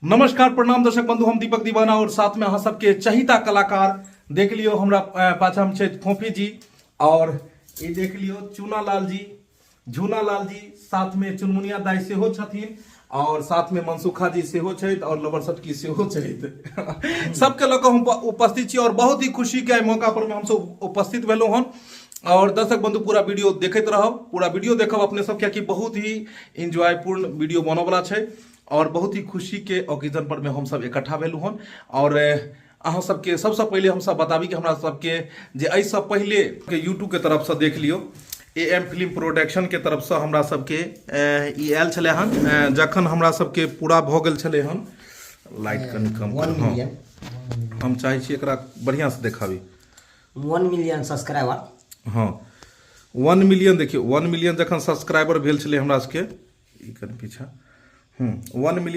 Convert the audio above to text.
नमस्कार प्रणाम दर्शक बंधु, हम दीपक दीवाना और साथ में अहाँ सबके चहिता कलाकार देख लियो हमरा पाछा में छे फोफी जी और ये देख लियो चूना लाल जी, झूना लाल जी, साथ में चुनमुनिया दाई सेहो छथिन और साथ में मनसुखा जी सेहो छथि और लवर सटकी सेहो छथि। सबके लऽ कऽ हम उपस्थित छी और बहुत ही खुशी के मौका पर हम सब उपस्थित भेलहुँ हन। और दर्शक बंधु पूरा वीडियो देखते रहब, पूरा वीडियो देखब अपने सब, क्या बहुत ही इंजॉयपूर्ण वीडियो बनने वाला है और बहुत ही खुशी के ओकेजन पर में हम सब इकट्ठा भेलू हन। और अहाँ सबके सबसे पहले हम सब बताबी कि हमरा सबके जे एहिसँ पहले यूट्यूब के तरफ से देख लियो, AM फिल्म प्रोडक्शन के तरफ से हमरा सबके ई आयल छलै हन। जखन हमरा सबके पूरा भऽ गेल छलै हन, लाइट कनि कम कर, हम चाहै छी एकरा बढ़िया से देखाबी। 1 मिलियन सब्सक्राइबर, हाँ 1 मिलियन, देखियो 1 मिलियन जखन सब्सक्राइबर भेल छलै हमरा सबके, ई कनि पीछा 1 मिलियन